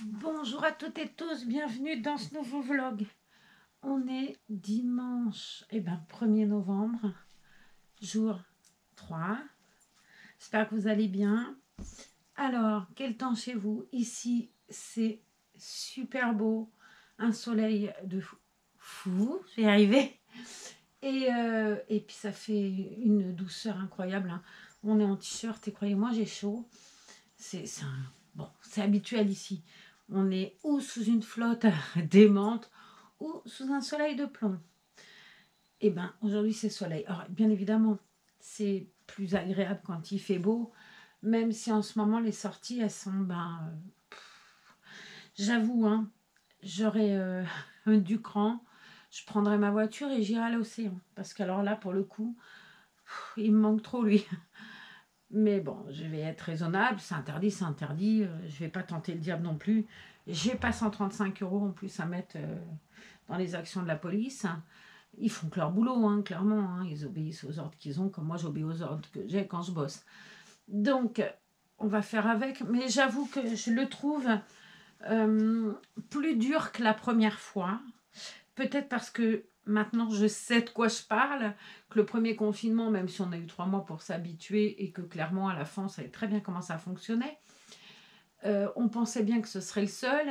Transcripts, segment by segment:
Bonjour à toutes et tous, bienvenue dans ce nouveau vlog. On est dimanche, 1er novembre, jour 3. J'espère que vous allez bien. Alors, quel temps chez vous? Ici, c'est super beau, un soleil de fou, je vais y arriver. Et puis ça fait une douceur incroyable, hein. On est en t-shirt et croyez-moi, j'ai chaud. Bon, c'est habituel ici. On est ou sous une flotte démente ou sous un soleil de plomb. Eh bien, aujourd'hui, c'est soleil. Alors, bien évidemment, c'est plus agréable quand il fait beau, même si en ce moment, les sorties, elles sont... j'avoue, hein, j'aurais du cran. Je prendrais ma voiture et j'irai à l'océan. Parce qu'alors là, pour le coup, il me manque trop, lui. Mais bon, je vais être raisonnable, c'est interdit, c'est interdit. Je vais pas tenter le diable non plus. J'ai pas 135 € en plus à mettre dans les actions de la police. Ils font que leur boulot, hein, clairement. Hein. Ils obéissent aux ordres qu'ils ont, comme moi j'obéis aux ordres que j'ai quand je bosse. Donc, on va faire avec. Mais j'avoue que je le trouve plus dur que la première fois. Peut-être parce que maintenant je sais de quoi je parle, que le premier confinement, même si on a eu 3 mois pour s'habituer et que clairement à la fin on savait très bien comment ça fonctionnait, on pensait bien que ce serait le seul.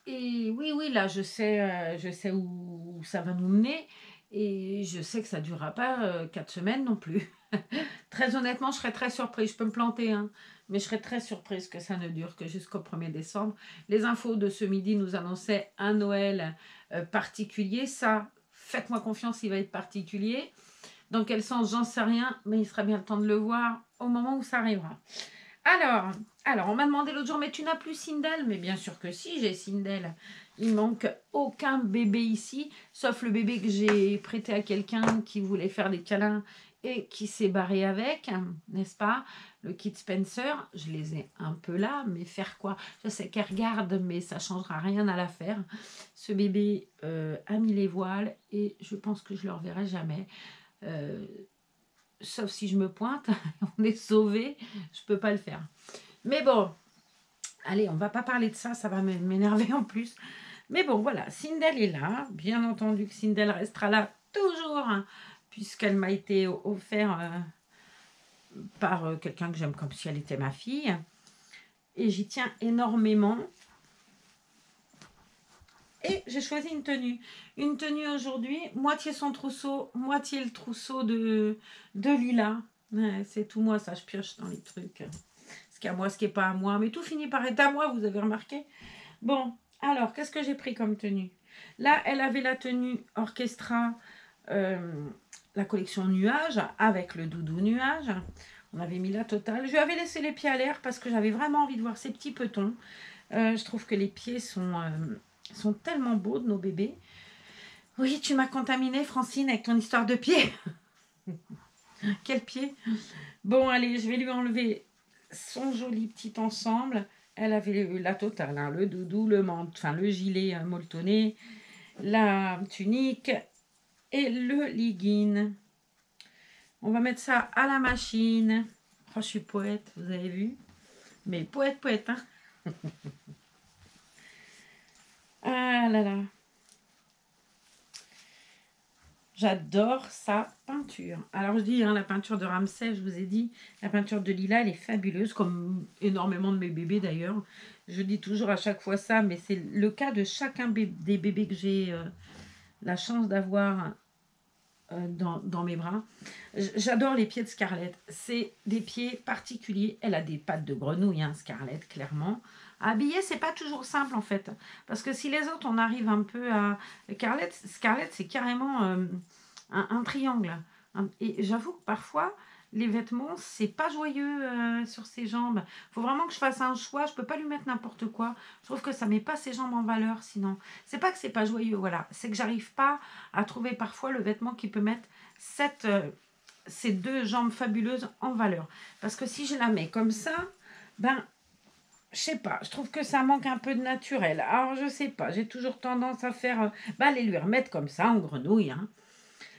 Et oui, oui, là je sais où ça va nous mener et je sais que ça ne durera pas 4 semaines non plus. Très honnêtement, je serais très surprise. Je peux me planter, hein, mais je serais très surprise que ça ne dure que jusqu'au 1er décembre. Les infos de ce midi nous annonçaient un Noël particulier. Ça, faites-moi confiance, il va être particulier. Dans quel sens, j'en sais rien, mais il sera bien le temps de le voir au moment où ça arrivera. Alors, on m'a demandé l'autre jour, mais tu n'as plus Sindel? Mais bien sûr que si, j'ai Sindel. Il manque aucun bébé ici, sauf le bébé que j'ai prêté à quelqu'un qui voulait faire des câlins et qui s'est barré avec, n'est-ce pas? Le kit Spencer, je les ai un peu là, mais faire quoi? Je sais qu'elle regarde, mais ça ne changera rien à l'affaire. Ce bébé a mis les voiles et je pense que je ne le reverrai jamais. Sauf si je me pointe, on est sauvé, je ne peux pas le faire. Mais bon, allez, on ne va pas parler de ça, ça va m'énerver en plus. Mais bon, voilà, Sindel est là. Bien entendu que Sindel restera là toujours, hein, puisqu'elle m'a été offerte par quelqu'un que j'aime comme si elle était ma fille. Et j'y tiens énormément. Et j'ai choisi une tenue. Une tenue aujourd'hui, moitié son trousseau, moitié le trousseau de Lila. Ouais, c'est tout moi, ça, je pioche dans les trucs. Ce qui est à moi, ce qui n'est pas à moi. Mais tout finit par être à moi, vous avez remarqué? Bon, alors, qu'est-ce que j'ai pris comme tenue? Là, elle avait la tenue Orchestra, la collection Nuage, avec le doudou Nuage. On avait mis la totale. Je lui avais laissé les pieds à l'air parce que j'avais vraiment envie de voir ces petits petons. Je trouve que les pieds sont tellement beaux de nos bébés. Oui, tu m'as contaminée, Francine, avec ton histoire de pieds. Quel pied? Bon, allez, je vais lui enlever son joli petit ensemble. Elle avait la totale, hein, le doudou, le enfin le gilet molletonné, la tunique et le legging. On va mettre ça à la machine. Oh, je suis poète, vous avez vu? Mais poète, poète, hein? Ah là là. J'adore sa peinture. Alors je dis, hein, la peinture de Ramsay, je vous ai dit, la peinture de Lila, elle est fabuleuse, comme énormément de mes bébés d'ailleurs. Je dis toujours à chaque fois ça, mais c'est le cas de chacun des bébés que j'ai la chance d'avoir dans mes bras. J'adore les pieds de Scarlett. C'est des pieds particuliers. Elle a des pattes de grenouille, hein, Scarlett, clairement. À habiller, c'est pas toujours simple en fait. Parce que si les autres, on arrive un peu à... Scarlett, c'est carrément un triangle. Et j'avoue que parfois, les vêtements, c'est pas joyeux sur ses jambes. Il faut vraiment que je fasse un choix. Je peux pas lui mettre n'importe quoi. Je trouve que ça met pas ses jambes en valeur sinon. C'est pas que c'est pas joyeux, voilà. C'est que j'arrive pas à trouver parfois le vêtement qui peut mettre ces deux jambes fabuleuses en valeur. Parce que si je la mets comme ça, ben, je sais pas, je trouve que ça manque un peu de naturel. Alors, je sais pas, j'ai toujours tendance à faire, allez lui remettre comme ça, en grenouille, hein.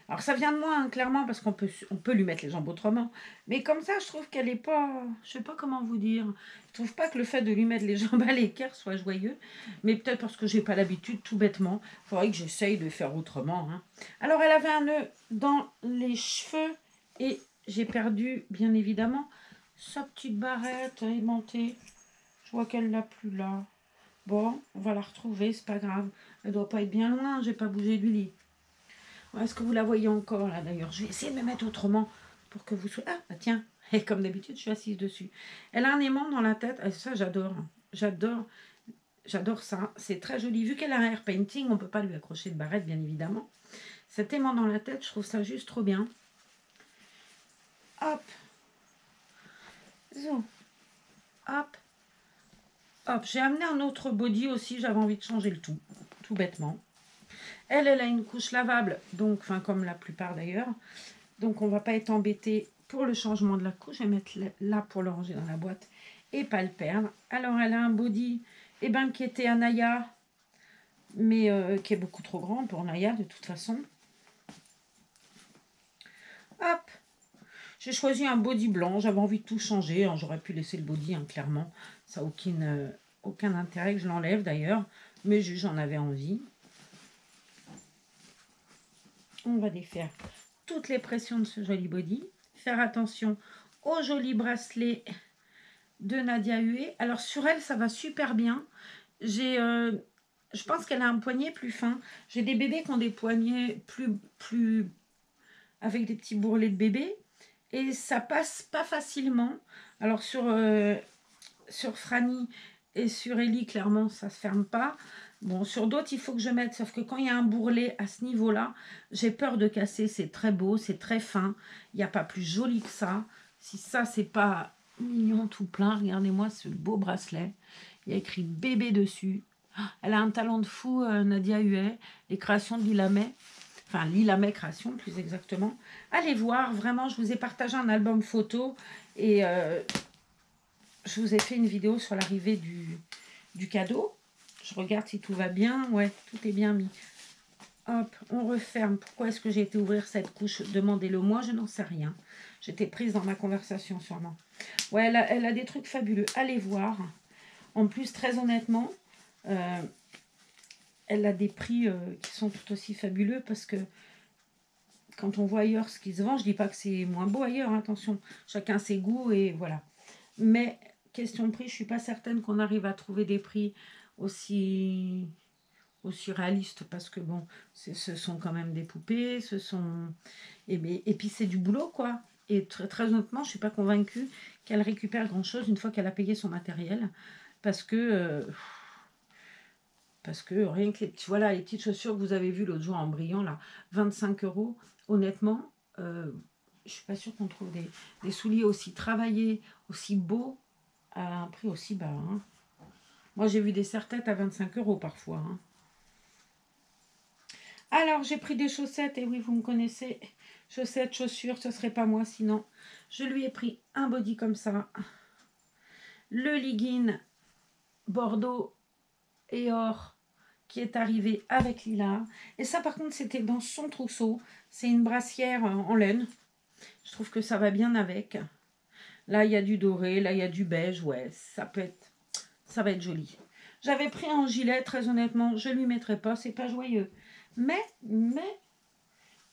Alors ça vient de moi, hein, clairement, parce on peut lui mettre les jambes autrement. Mais comme ça, je trouve qu'elle est pas... Je sais pas comment vous dire. Je trouve pas que le fait de lui mettre les jambes à l'équerre soit joyeux. Mais peut-être parce que j'ai pas l'habitude, tout bêtement. Il faudrait que j'essaye de faire autrement. Hein. Alors elle avait un nœud dans les cheveux. Et j'ai perdu, bien évidemment, sa petite barrette aimantée. Je vois qu'elle l'a plus là. Bon, on va la retrouver, c'est pas grave. Elle doit pas être bien loin, j'ai pas bougé du lit. Est-ce que vous la voyez encore là d'ailleurs? Je vais essayer de me mettre autrement pour que vous soyez... Ah, bah tiens, et comme d'habitude, je suis assise dessus. Elle a un aimant dans la tête, et ça j'adore. J'adore ça. C'est très joli. Vu qu'elle a un hair painting, on ne peut pas lui accrocher de barrette, bien évidemment. Cet aimant dans la tête, je trouve ça juste trop bien. Hop. Zo. Hop. Hop. J'ai amené un autre body aussi, j'avais envie de changer le tout. Tout bêtement. Elle a une couche lavable, donc, enfin comme la plupart d'ailleurs. Donc on va pas être embêté pour le changement de la couche. Je vais mettre là pour le ranger dans la boîte et pas le perdre. Alors elle a un body qui était à Naya, mais qui est beaucoup trop grand pour Naya de toute façon. Hop. J'ai choisi un body blanc. J'avais envie de tout changer. Hein. J'aurais pu laisser le body, hein, clairement. Ça n'a aucun intérêt que je l'enlève d'ailleurs. Mais j'en avais envie. On va défaire toutes les pressions de ce joli body. Faire attention au joli bracelet de Nadia Hué. Alors sur elle, ça va super bien. Je pense qu'elle a un poignet plus fin. J'ai des bébés qui ont des poignets plus avec des petits bourrelets de bébé. Et ça passe pas facilement. Alors sur Franny et sur Ellie, clairement, ça se ferme pas. Bon, sur d'autres, il faut que je mette. Sauf que quand il y a un bourrelet à ce niveau-là, j'ai peur de casser. C'est très beau, c'est très fin. Il n'y a pas plus joli que ça. Si ça, c'est pas mignon tout plein, regardez-moi ce beau bracelet. Il y a écrit bébé dessus. Elle a un talent de fou, Nadia Huet. Les créations de Lilamet. Enfin, Lilamet Création, plus exactement. Allez voir, vraiment, je vous ai partagé un album photo. Et je vous ai fait une vidéo sur l'arrivée du cadeau. Je regarde si tout va bien. Ouais, tout est bien mis. Hop, on referme. Pourquoi est-ce que j'ai été ouvrir cette couche? Demandez-le moi, je n'en sais rien. J'étais prise dans ma conversation sûrement. Ouais, elle a des trucs fabuleux. Allez voir. En plus, très honnêtement, elle a des prix qui sont tout aussi fabuleux parce que quand on voit ailleurs ce qui se vend, je dis pas que c'est moins beau ailleurs, hein, attention, chacun ses goûts et voilà. Mais question de prix, je suis pas certaine qu'on arrive à trouver des prix aussi réalistes parce que bon, ce sont quand même des poupées, ce sont et puis c'est du boulot quoi. Et très honnêtement, je suis pas convaincue qu'elle récupère grand chose une fois qu'elle a payé son matériel parce que rien que voilà, les petites chaussures que vous avez vues l'autre jour en brillant, là, 25 €, honnêtement, je suis pas sûre qu'on trouve des souliers aussi travaillés, aussi beaux, à un prix aussi bas. Hein. Moi, j'ai vu des serre-têtes à 25 € parfois. Hein. Alors, j'ai pris des chaussettes, et oui, vous me connaissez, chaussettes, chaussures, ce serait pas moi sinon. Je lui ai pris un body comme ça, le legging bordeaux et or, qui est arrivé avec Lila. Et ça, par contre, c'était dans son trousseau. C'est une brassière en laine. Je trouve que ça va bien avec. Là, il y a du doré. Là, il y a du beige. Ouais, ça va être joli. J'avais pris un gilet, très honnêtement. Je ne lui mettrai pas. C'est pas joyeux. Mais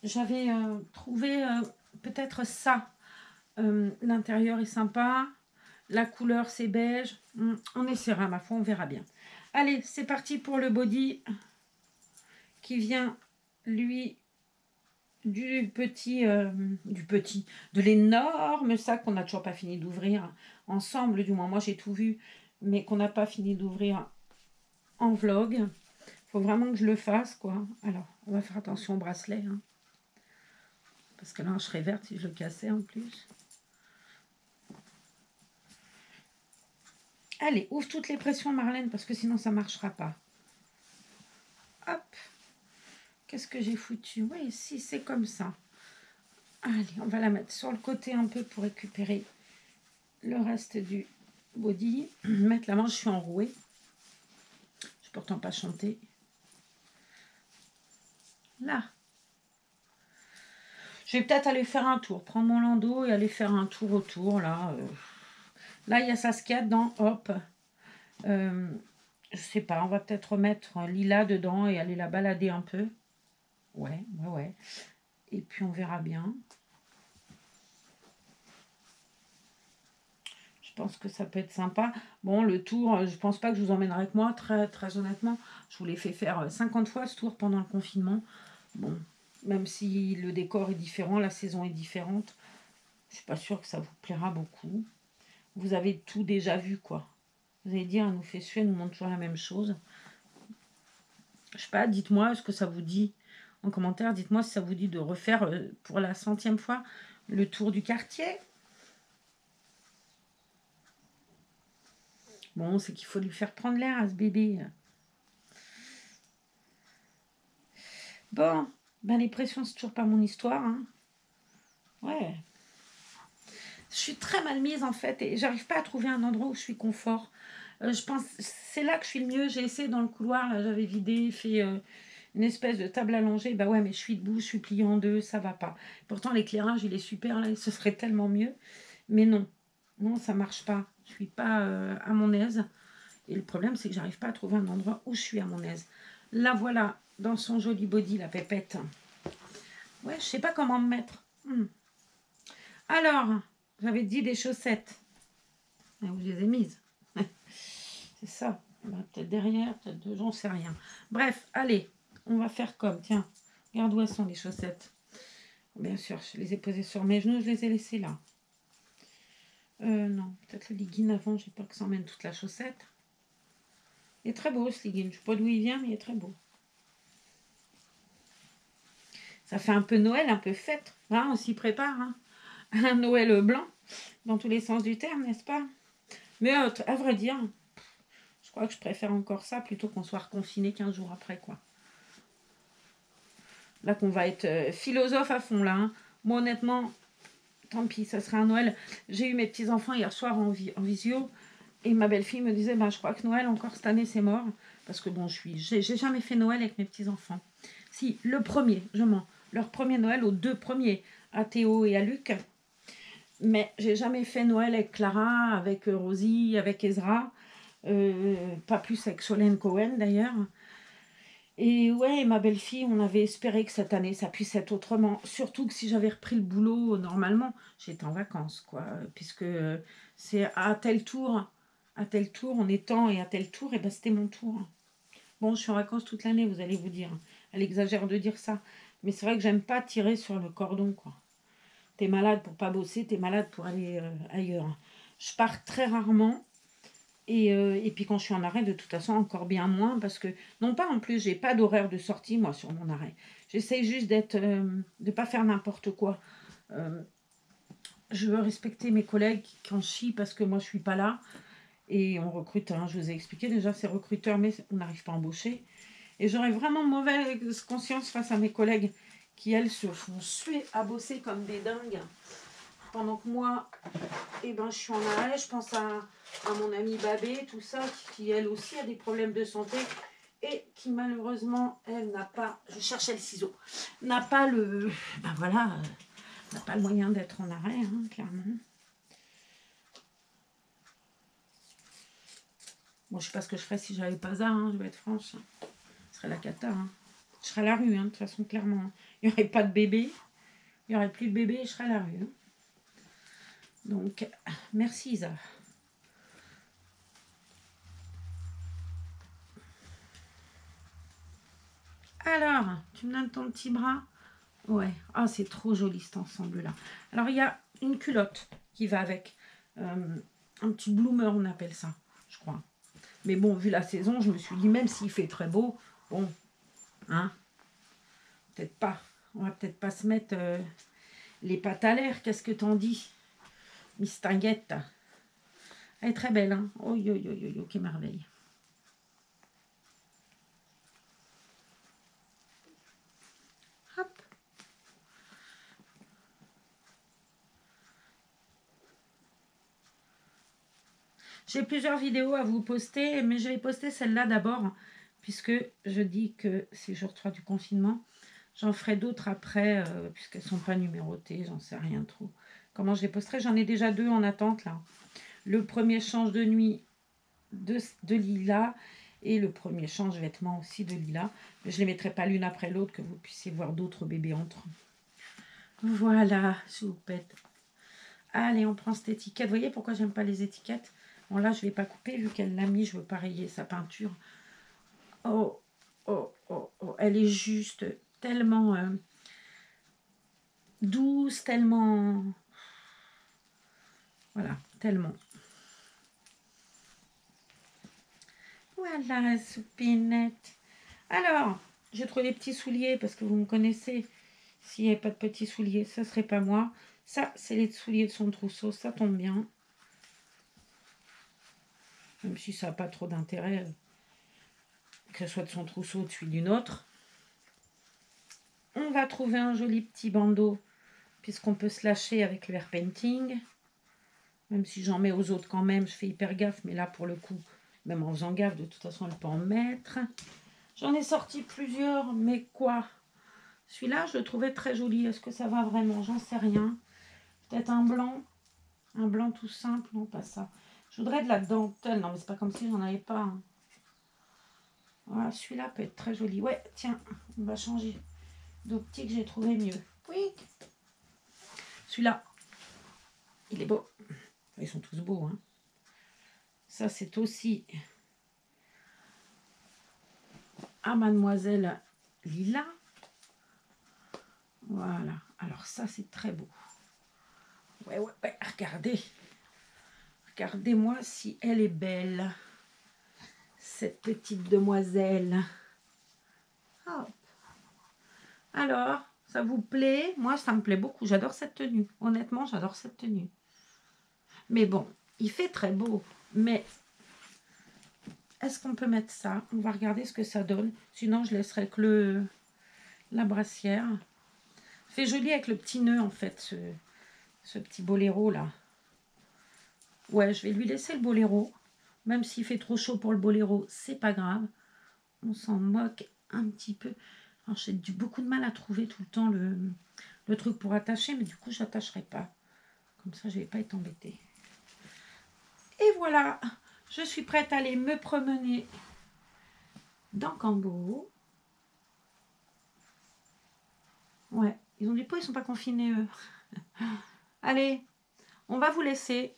j'avais trouvé peut-être ça. L'intérieur est sympa. La couleur, c'est beige. On essaiera, ma foi, on verra bien. Allez, c'est parti pour le body qui vient, lui, de l'énorme sac qu'on n'a toujours pas fini d'ouvrir ensemble, du moins moi j'ai tout vu, mais qu'on n'a pas fini d'ouvrir en vlog. Faut vraiment que je le fasse, quoi. Alors, on va faire attention au bracelet, hein, parce que là, je serais verte si je le cassais en plus. Allez, ouvre toutes les pressions, Marlène, parce que sinon ça ne marchera pas. Hop. Qu'est-ce que j'ai foutu? Oui, si, c'est comme ça. Allez, on va la mettre sur le côté un peu pour récupérer le reste du body. Mettre la manche, je suis enrouée. Je ne peux pourtant pas chanter. Là. Je vais peut-être aller faire un tour, prendre mon landau et aller faire un tour autour, là. Là, il y a Saskia dedans, hop. Je sais pas, on va peut-être remettre Lila dedans et aller la balader un peu. Ouais, ouais, ouais. Et puis, on verra bien. Je pense que ça peut être sympa. Bon, le tour, je pense pas que je vous emmènerai avec moi, très, très honnêtement. Je vous l'ai fait faire 50 fois ce tour pendant le confinement. Bon, même si le décor est différent, la saison est différente, je suis pas sûre que ça vous plaira beaucoup. Vous avez tout déjà vu, quoi. Vous allez dire, elle nous fait suer, elle nous montre toujours la même chose. Je sais pas, dites-moi ce que ça vous dit en commentaire. Dites-moi si ça vous dit de refaire pour la 100e fois le tour du quartier. Bon, c'est qu'il faut lui faire prendre l'air à ce bébé. Bon, ben les pressions, c'est toujours pas mon histoire. Hein. Ouais. Je suis très mal mise en fait et j'arrive pas à trouver un endroit où je suis confort. Je pense c'est là que je suis le mieux. J'ai essayé dans le couloir, là j'avais vidé, fait une espèce de table allongée. Bah ouais, mais je suis debout, je suis pliée en deux, ça va pas. Pourtant l'éclairage il est super là, ce serait tellement mieux. Mais non, non ça marche pas. Je suis pas à mon aise. Et le problème c'est que j'arrive pas à trouver un endroit où je suis à mon aise. Là voilà, dans son joli body la pépette. Ouais, je sais pas comment me mettre. Alors, j'avais dit des chaussettes. Et où je les ai mises. C'est ça. Bah, peut-être derrière, peut-être deux, j'en sais rien. Bref, allez, on va faire comme. Tiens, regarde où elles sont les chaussettes. Bien sûr, je les ai posées sur mes genoux, je les ai laissées là. Non, peut-être le legging avant, j'ai peur que ça emmène toute la chaussette. Il est très beau ce legging. Je sais pas d'où il vient, mais il est très beau. Ça fait un peu Noël, un peu fête. Hein, on s'y prépare. Hein. Un Noël blanc, dans tous les sens du terme, n'est-ce pas? Mais à vrai dire, je crois que je préfère encore ça plutôt qu'on soit reconfiné 15 jours après, quoi. Là qu'on va être philosophe à fond, là. Hein. Moi, honnêtement, tant pis, ça sera un Noël. J'ai eu mes petits-enfants hier soir en visio. Et ma belle-fille me disait, je crois que Noël, encore cette année, c'est mort. Parce que bon, j'ai jamais fait Noël avec mes petits-enfants. Si, le premier, je mens. Leur premier Noël aux deux premiers, à Théo et à Luc. Mais j'ai jamais fait Noël avec Clara, avec Rosie, avec Ezra. Pas plus avec Solène Cohen, d'ailleurs. Et ouais, ma belle-fille, on avait espéré que cette année, ça puisse être autrement. Surtout que si j'avais repris le boulot normalement, j'étais en vacances, quoi. Puisque c'est à tel tour, en étant et à tel tour, et ben c'était mon tour. Bon, je suis en vacances toute l'année, vous allez vous dire. Elle exagère de dire ça. Mais c'est vrai que j'aime pas tirer sur le cordon, quoi. T'es malade pour pas bosser, t'es malade pour aller ailleurs. Je pars très rarement. Et puis quand je suis en arrêt, de toute façon, encore bien moins, parce que, non pas en plus, j'ai pas d'horaire de sortie, moi, sur mon arrêt. J'essaye juste de pas faire n'importe quoi. Je veux respecter mes collègues qui en chient parce que moi, je suis pas là. Et on recrute, hein, je vous ai expliqué déjà, c'est recruteur, mais on n'arrive pas à embaucher. Et j'aurais vraiment mauvaise conscience face à mes collègues qui, elles, se font suer à bosser comme des dingues. Pendant que moi, je suis en arrêt, je pense à mon amie Babé, tout ça, qui elle aussi a des problèmes de santé et qui malheureusement, elle n'a pas, je cherchais le ciseau, n'a pas le, n'a pas le moyen d'être en arrêt, hein, clairement. Bon, je sais pas ce que je ferais si j'avais pas ça, hein, je vais être franche. Ce serait la cata. Hein. Je serais à la rue, hein, de toute façon, clairement. Il n'y aurait pas de bébé, il n'y aurait plus de bébé et je serais à la rue. Hein. Donc, merci Isa. Alors, tu me donnes ton petit bras? Ouais. Ah, c'est trop joli cet ensemble-là. Alors, il y a une culotte qui va avec. Un petit bloomer, on appelle ça, je crois. Mais bon, vu la saison, je me suis dit, même s'il fait très beau, bon, hein, peut-être pas. On va peut-être pas se mettre les pattes à l'air. Qu'est-ce que t'en dis, Miss Tinguette? Elle est très belle, hein. Oh, yo, yo, yo, yo, quelle merveille. Hop. J'ai plusieurs vidéos à vous poster, mais je vais poster celle-là d'abord, puisque je dis que c'est jour 3 du confinement. J'en ferai d'autres après, puisqu'elles ne sont pas numérotées, j'en sais rien trop. Comment je les posterai? J'en ai déjà 2 en attente là. Le premier change de nuit de lilas et le premier change vêtements aussi de lilas. Mais je ne les mettrai pas l'une après l'autre, que vous puissiez voir d'autres bébés entre. Voilà, choupette. Allez, on prend cette étiquette. Vous voyez pourquoi j'aime pas les étiquettes? Bon, là, je ne vais pas couper vu qu'elle l'a mis. Je veux pas rayer sa peinture. Oh, oh, oh, oh. Elle est juste tellement douce, tellement... Voilà, tellement. Voilà, soupinette. Alors, j'ai trouvé des petits souliers parce que vous me connaissez. S'il n'y avait pas de petits souliers, ça ne serait pas moi. Ça, c'est les souliers de son trousseau. Ça tombe bien. Même si ça n'a pas trop d'intérêt, que ce soit de son trousseau ou de celui d'une autre. On va trouver un joli petit bandeau, puisqu'on peut se lâcher avec le air painting. Même si j'en mets aux autres quand même, je fais hyper gaffe. Mais là, pour le coup, même en faisant gaffe, de toute façon, elle peut en mettre. J'en ai sorti plusieurs, mais quoi? Celui-là, je le trouvais très joli. Est-ce que ça va vraiment? J'en sais rien. Peut-être un blanc tout simple. Non, pas ça. Je voudrais de la dentelle. Non, mais c'est pas comme si j'en avais pas. Hein. Voilà, celui-là peut être très joli. Ouais, tiens, on va changer d'optique. J'ai trouvé mieux. Oui. Celui-là, il est beau. Ils sont tous beaux. Hein. Ça, c'est aussi à Mademoiselle Lila. Voilà. Alors ça, c'est très beau. Ouais. Regardez. Regardez-moi si elle est belle. Cette petite demoiselle. Hop. Alors, ça vous plaît? Moi, ça me plaît beaucoup. J'adore cette tenue. Honnêtement, j'adore cette tenue. Mais bon, il fait très beau. Mais est-ce qu'on peut mettre ça? On va regarder ce que ça donne. Sinon, je laisserai que la brassière. Fait joli avec le petit nœud, en fait, ce petit boléro, là. Ouais, je vais lui laisser le boléro. Même s'il fait trop chaud pour le boléro, c'est pas grave. On s'en moque un petit peu. Alors, j'ai beaucoup de mal à trouver tout le temps le truc pour attacher, mais du coup, je n'attacherai pas. Comme ça, je ne vais pas être embêtée. Et voilà, je suis prête à aller me promener dans Cambo. Ouais, ils ont du pot, ils ne sont pas confinés, eux. Allez, on va vous laisser.